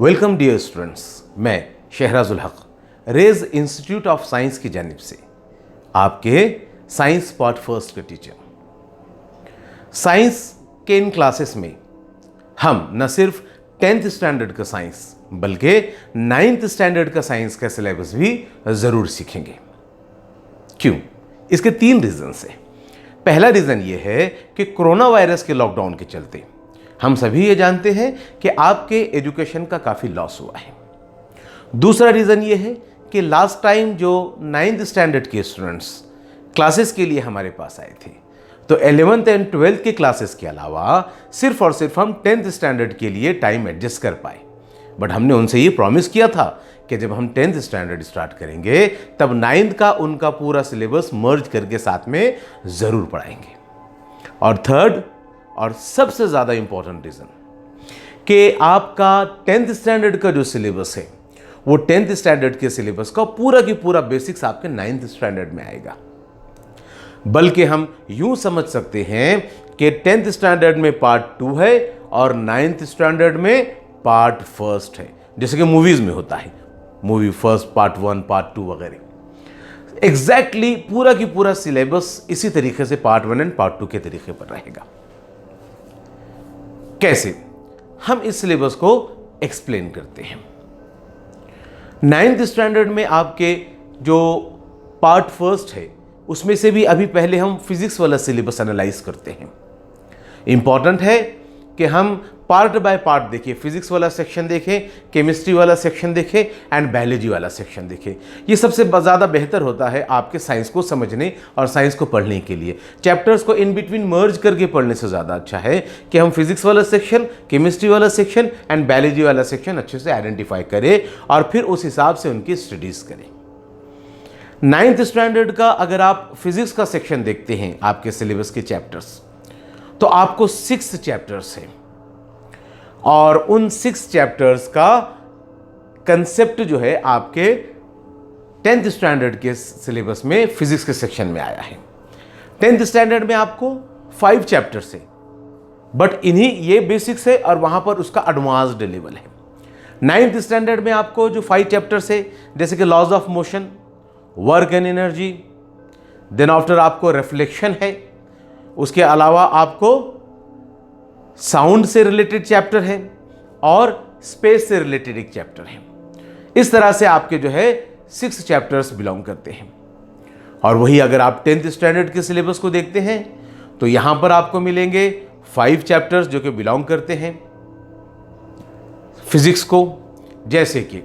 Welcome dear students, मैं शहराजुल हक raise institute of science की जानिब से आपके साइंस पार्ट फर्स्ट के टीचर। साइंस के इन क्लासेस में हम न सिर्फ 10th स्टैंडर्ड का साइंस बल्कि 9th स्टैंडर्ड का साइंस का सिलेबस भी ज़रूर सीखेंगे। क्यों? इसके 3 रीज़न्स हैं। पहला रीज़न ये है कि कोरोना वायरस के लॉकडाउन के चलते हम सभी ये जानते हैं कि आपके एजुकेशन का काफ़ी लॉस हुआ है। दूसरा रीज़न ये है कि लास्ट टाइम जो 9th स्टैंडर्ड के स्टूडेंट्स क्लासेस के लिए हमारे पास आए थे, तो 11th एंड 12th के क्लासेस के अलावा सिर्फ और सिर्फ हम 10th स्टैंडर्ड के लिए टाइम एडजस्ट कर पाए। बट हमने उनसे ये प्रॉमिस किया था कि जब हम 10th स्टैंडर्ड स्टार्ट करेंगे तब 9th का उनका पूरा सिलेबस मर्ज करके साथ में ज़रूर पढ़ाएंगे। और थर्ड और सबसे ज़्यादा इंपॉर्टेंट रीज़न कि आपका 10th स्टैंडर्ड का जो सिलेबस है वो 10th स्टैंडर्ड के सिलेबस का पूरा की पूरा बेसिक्स आपके 9th स्टैंडर्ड में आएगा। बल्कि हम यूं समझ सकते हैं कि 10th स्टैंडर्ड में पार्ट 2 है और 9th स्टैंडर्ड में पार्ट फर्स्ट है, जैसे कि मूवीज़ में होता है, मूवी फर्स्ट, पार्ट 1, पार्ट 2 वगैरह। एग्जैक्टली पूरा की पूरा सिलेबस इसी तरीके से पार्ट 1 एंड पार्ट 2 के तरीके पर रहेगा। कैसे हम इस सिलेबस को एक्सप्लेन करते हैं? 9th स्टैंडर्ड में आपके जो पार्ट फर्स्ट है उसमें से भी अभी पहले हम फिजिक्स वाला सिलेबस एनालाइज करते हैं। इंपॉर्टेंट है कि हम पार्ट बाय पार्ट देखें, फिजिक्स वाला सेक्शन देखें, केमिस्ट्री वाला सेक्शन देखें एंड बायोलॉजी वाला सेक्शन देखें। ये सबसे ज़्यादा बेहतर होता है आपके साइंस को समझने और साइंस को पढ़ने के लिए। चैप्टर्स को इन बिटवीन मर्ज करके पढ़ने से ज़्यादा अच्छा है कि हम फिजिक्स वाला सेक्शन, केमिस्ट्री वाला सेक्शन एंड बायोलॉजी वाला सेक्शन अच्छे से आइडेंटिफाई करें और फिर उस हिसाब से उनकी स्टडीज़ करें। 9th स्टैंडर्ड का अगर आप फिजिक्स का सेक्शन देखते हैं आपके सिलेबस के चैप्टर्स, तो आपको 6 चैप्टर्स हैं और उन 6 चैप्टर्स का कंसेप्ट जो है आपके 10th स्टैंडर्ड के सिलेबस में फिजिक्स के सेक्शन में आया है। 10th स्टैंडर्ड में आपको 5 चैप्टर्स है, बट इन्हीं ये बेसिक्स है और वहां पर उसका एडवांस्ड लेवल है। 9th स्टैंडर्ड में आपको जो 5 चैप्टर्स है, जैसे कि laws of motion, work and energy, then after आपको रिफ्लेक्शन है, उसके अलावा आपको साउंड से रिलेटेड चैप्टर है और स्पेस से रिलेटेड एक चैप्टर है। इस तरह से आपके जो है 6 चैप्टर्स बिलोंग करते हैं। और वही अगर आप 10th स्टैंडर्ड के सिलेबस को देखते हैं तो यहां पर आपको मिलेंगे 5 चैप्टर्स जो कि बिलोंग करते हैं फिजिक्स को, जैसे कि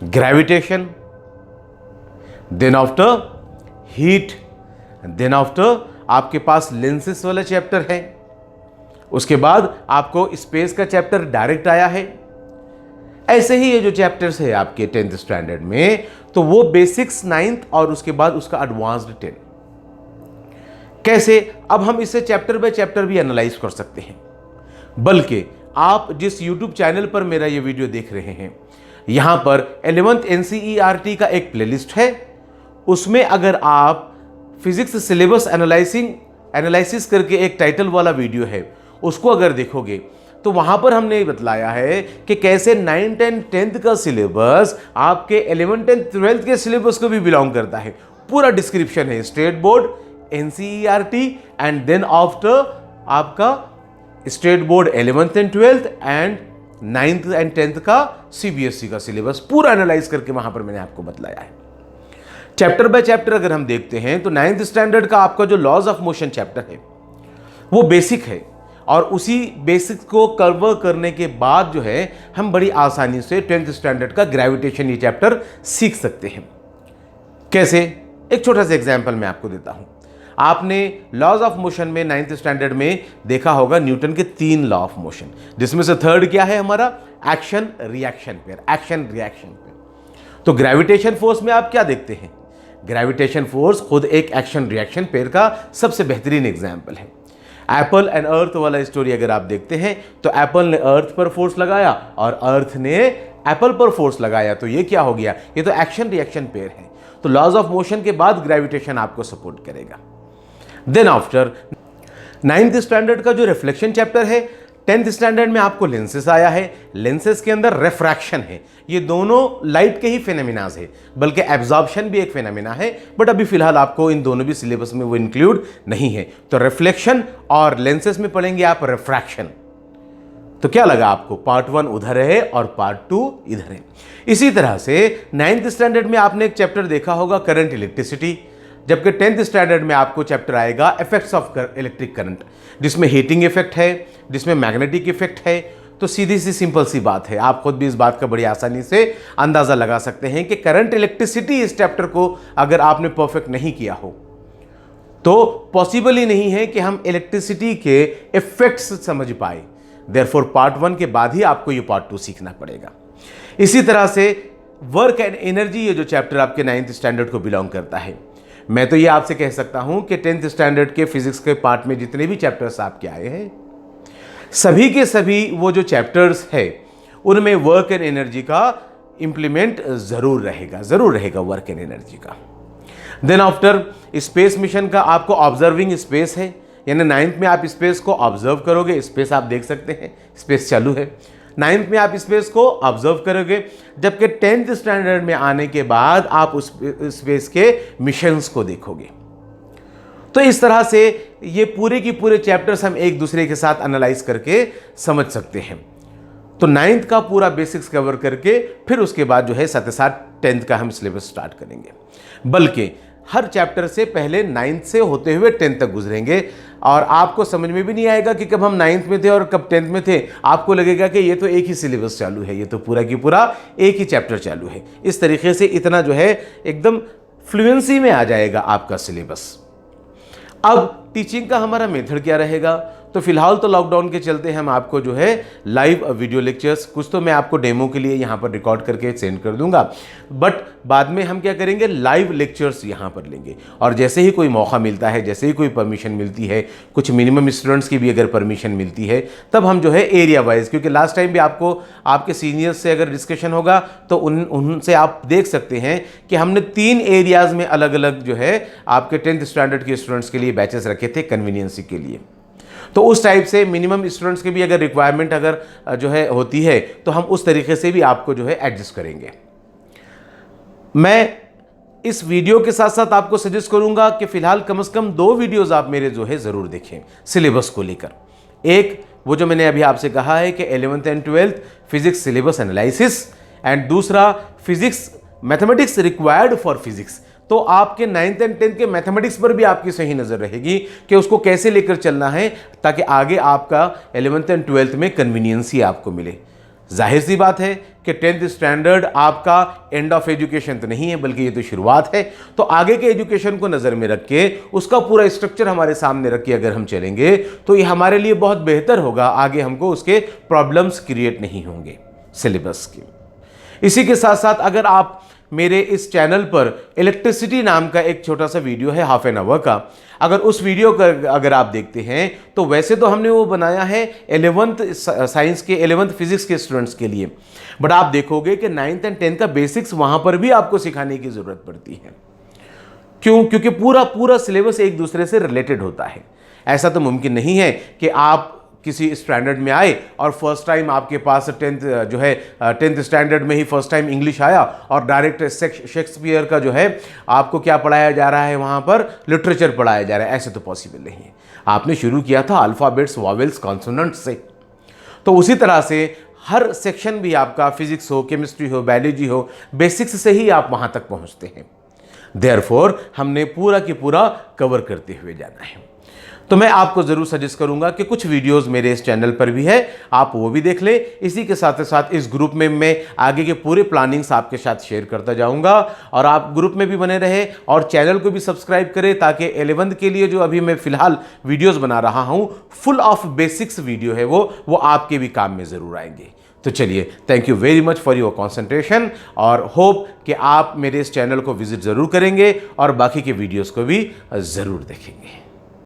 gravitation, then after heat, then after आपके पास लेंसेस वाला चैप्टर है, उसके बाद आपको स्पेस का चैप्टर डायरेक्ट आया है। ऐसे ही ये जो चैप्टर्स है आपके 10th स्टैंडर्ड में, तो वो बेसिक्स 9th और उसके बाद उसका एडवांस्ड 10। कैसे? अब हम इसे चैप्टर बाय चैप्टर भी एनालाइज कर सकते हैं। बल्कि आप जिस YouTube चैनल पर मेरा ये वीडियो देख रहे हैं, यहां पर 11th NCERT का एक प्लेलिस्ट है। उसमें अगर आप फिजिक्स सिलेबस एनालिसिस करके एक टाइटल वाला वीडियो है, उसको अगर देखोगे तो वहां पर हमने बतलाया है कि कैसे 9th एंड 10th का सिलेबस आपके 11th एंड 12th के सिलेबस को भी बिलोंग करता है। पूरा डिस्क्रिप्शन है, state board, NCERT and then after आपका state board 11th and 12th and 9th and 10th का CBSE का सिलेबस पूरा एनालाइज करके वहां पर मैंने आपको बतलाया है। चैप्टर बाय चैप्टर अगर हम देखते हैं तो 9th स्टैंडर्ड का आपका जो लॉज ऑफ मोशन चैप्टर है वो बेसिक है और उसी बेसिक को कवर करने के बाद जो है हम बड़ी आसानी से 10th स्टैंडर्ड का ग्रेविटेशन ये चैप्टर सीख सकते हैं। कैसे? एक छोटा सा एग्जांपल मैं आपको देता हूं। आपने लॉज ऑफ मोशन में 9th स्टैंडर्ड में देखा होगा न्यूटन के 3 लॉ ऑफ मोशन, जिसमें से थर्ड क्या है हमारा? Action reaction pair, action reaction pair. तो ग्रेविटेशन फोर्स में आप क्या देखते हैं? ग्रेविटेशन फोर्स खुद एक एक्शन रिएक्शन पेयर का सबसे बेहतरीन एग्जाम्पल है। एप्पल एंड अर्थ वाला स्टोरी अगर आप देखते हैं तो एप्पल ने अर्थ पर फोर्स लगाया और अर्थ ने एप्पल पर फोर्स लगाया, तो ये क्या हो गया? ये तो एक्शन रिएक्शन पेयर है। तो लॉज ऑफ मोशन के बाद ग्रेविटेशन आपको सपोर्ट करेगा। देन आफ्टर 9th स्टैंडर्ड का जो रिफ्लेक्शन चैप्टर है, 10th स्टैंडर्ड में आपको लेंसेस आया है, लेंसेस के अंदर रिफ्रैक्शन है, ये दोनों लाइट के ही फेनोमेनाज है, बल्कि एब्जॉर्प्शन भी एक फेनोमेना है, बट अभी फिलहाल आपको इन दोनों भी सिलेबस में वो इंक्लूड नहीं है। तो रिफ्लेक्शन और लेंसेस में पढ़ेंगे आप रिफ्रैक्शन। तो क्या लगा आपको, पार्ट 1 उधर है और पार्ट 2 इधर है। इसी तरह से 9th स्टैंडर्ड में आपने एक चैप्टर देखा होगा करंट इलेक्ट्रिसिटी, जबकि 10th स्टैंडर्ड में आपको चैप्टर आएगा इफेक्ट्स ऑफ इलेक्ट्रिक करंट, जिसमें हीटिंग इफेक्ट है, जिसमें मैग्नेटिक इफेक्ट है। तो सीधी सी सिंपल सी बात है, आप खुद भी इस बात का बड़ी आसानी से अंदाजा लगा सकते हैं कि करंट इलेक्ट्रिसिटी इस चैप्टर को अगर आपने परफेक्ट नहीं किया हो तो पॉसिबल ही नहीं है कि हम इलेक्ट्रिसिटी के इफेक्ट्स समझ पाए। देयरफॉर पार्ट 1 के बाद ही आपको ये पार्ट 2 सीखना पड़ेगा। इसी तरह से वर्क एंड एनर्जी, ये जो चैप्टर आपके 9th स्टैंडर्ड को बिलोंग करता है, मैं तो ये आपसे कह सकता हूं कि 10th स्टैंडर्ड के फिजिक्स के पार्ट में जितने भी चैप्टर्स आपके आए हैं, सभी के सभी वो जो चैप्टर्स है उनमें वर्क एंड एनर्जी का इंप्लीमेंट जरूर रहेगा वर्क एंड एनर्जी का। देन आफ्टर स्पेस मिशन का आपको ऑब्जर्विंग स्पेस है, यानी 9th में आप स्पेस को ऑब्जर्व करोगे, स्पेस आप देख सकते हैं, स्पेस चालू है, 9th में आप स्पेस को ऑब्जर्व करोगे, जबकि 10th स्टैंडर्ड में आने के बाद आप उस स्पेस के मिशंस को देखोगे। तो इस तरह से ये पूरे की पूरे चैप्टर्स हम एक दूसरे के साथ एनालाइज करके समझ सकते हैं। तो 9th का पूरा बेसिक्स कवर करके फिर उसके बाद जो है साथ ही साथ 10th का हम सिलेबस स्टार्ट करेंगे, बल्कि हर चैप्टर से पहले 9th से होते हुए 10th तक गुजरेंगे। और आपको समझ में भी नहीं आएगा कि कब हम 9th में थे और कब 10th में थे, आपको लगेगा कि ये तो एक ही सिलेबस चालू है, ये तो पूरा की पूरा एक ही चैप्टर चालू है। इस तरीके से इतना जो है एकदम फ्लुएंसी में आ जाएगा आपका सिलेबस। अब टीचिंग का हमारा मेथड क्या रहेगा, तो फिलहाल तो लॉकडाउन के चलते हम आपको जो है लाइव वीडियो लेक्चर्स, कुछ तो मैं आपको डेमो के लिए यहाँ पर रिकॉर्ड करके सेंड कर दूंगा, बट बाद में हम क्या करेंगे, लाइव लेक्चर्स यहाँ पर लेंगे। और जैसे ही कोई मौका मिलता है, जैसे ही कोई परमिशन मिलती है, कुछ मिनिमम स्टूडेंट्स की भी अगर परमिशन मिलती है, तब हम जो है एरिया वाइज, क्योंकि लास्ट टाइम भी आपको आपके सीनियर्स से अगर डिस्कशन होगा तो उनसे आप देख सकते हैं कि हमने 3 एरियाज़ में अलग अलग जो है आपके 10th स्टैंडर्ड के स्टूडेंट्स के लिए बैचेस रखे थे कन्वीनियंसी के लिए। तो उस टाइप से मिनिमम स्टूडेंट्स की भी अगर रिक्वायरमेंट अगर जो है होती है तो हम उस तरीके से भी आपको जो है एडजस्ट करेंगे। मैं इस वीडियो के साथ साथ आपको सजेस्ट करूंगा कि फिलहाल कम से कम 2 वीडियोस आप मेरे जो है ज़रूर देखें सिलेबस को लेकर। एक वो जो मैंने अभी आपसे कहा है कि 11th and 12th physics syllabus analysis, and दूसरा physics mathematics required for physics. तो आपके 9th एंड 10th के मैथमेटिक्स पर भी आपकी सही नज़र रहेगी कि उसको कैसे लेकर चलना है, ताकि आगे आपका 11th एंड 12th में कन्वीनियंसी आपको मिले। जाहिर सी बात है कि 10th स्टैंडर्ड आपका एंड ऑफ एजुकेशन तो नहीं है, बल्कि ये तो शुरुआत है। तो आगे के एजुकेशन को नज़र में रख के उसका पूरा स्ट्रक्चर हमारे सामने रख के अगर हम चलेंगे तो ये हमारे लिए बहुत बेहतर होगा, आगे हमको उसके प्रॉब्लम्स क्रिएट नहीं होंगे सिलेबस के। इसी के साथ साथ अगर आप मेरे इस चैनल पर इलेक्ट्रिसिटी नाम का एक छोटा सा वीडियो है हाफ एन आवर का, अगर उस वीडियो का अगर आप देखते हैं तो वैसे तो हमने वो बनाया है 11th साइंस के 11th फिजिक्स के स्टूडेंट्स के लिए, बट आप देखोगे कि 9th एंड 10th का बेसिक्स वहां पर भी आपको सिखाने की जरूरत पड़ती है। क्यों? क्योंकि पूरा सिलेबस एक दूसरे से रिलेटेड होता है। ऐसा तो मुमकिन नहीं है कि आप किसी स्टैंडर्ड में आए और फर्स्ट टाइम आपके पास 10th स्टैंडर्ड में ही फर्स्ट टाइम इंग्लिश आया और डायरेक्ट शेक्सपियर का जो है आपको क्या पढ़ाया जा रहा है, वहाँ पर लिटरेचर पढ़ाया जा रहा है। ऐसे तो पॉसिबल नहीं है। आपने शुरू किया था अल्फ़ाबेट्स, वॉवेल्स, कॉन्सोनेंट्स से। तो उसी तरह से हर सेक्शन भी आपका फिजिक्स हो, केमिस्ट्री हो, बायोलॉजी हो, बेसिक्स से ही आप वहाँ तक पहुँचते हैं। देयरफॉर हमने पूरा की पूरा कवर करते हुए जाना है। तो मैं आपको ज़रूर सजेस्ट करूंगा कि कुछ वीडियोस मेरे इस चैनल पर भी है, आप वो भी देख लें। इसी के साथ साथ इस ग्रुप में मैं आगे के पूरे प्लानिंग्स आपके साथ शेयर करता जाऊंगा, और आप ग्रुप में भी बने रहे और चैनल को भी सब्सक्राइब करें, ताकि 11th के लिए जो अभी मैं फ़िलहाल वीडियोज़ बना रहा हूँ फुल ऑफ बेसिक्स वीडियो है वो आपके भी काम में ज़रूर आएंगे। तो चलिए, thank you very much for your concentration, और होप कि आप मेरे इस चैनल को विजिट ज़रूर करेंगे और बाकी के वीडियोज़ को भी ज़रूर देखेंगे।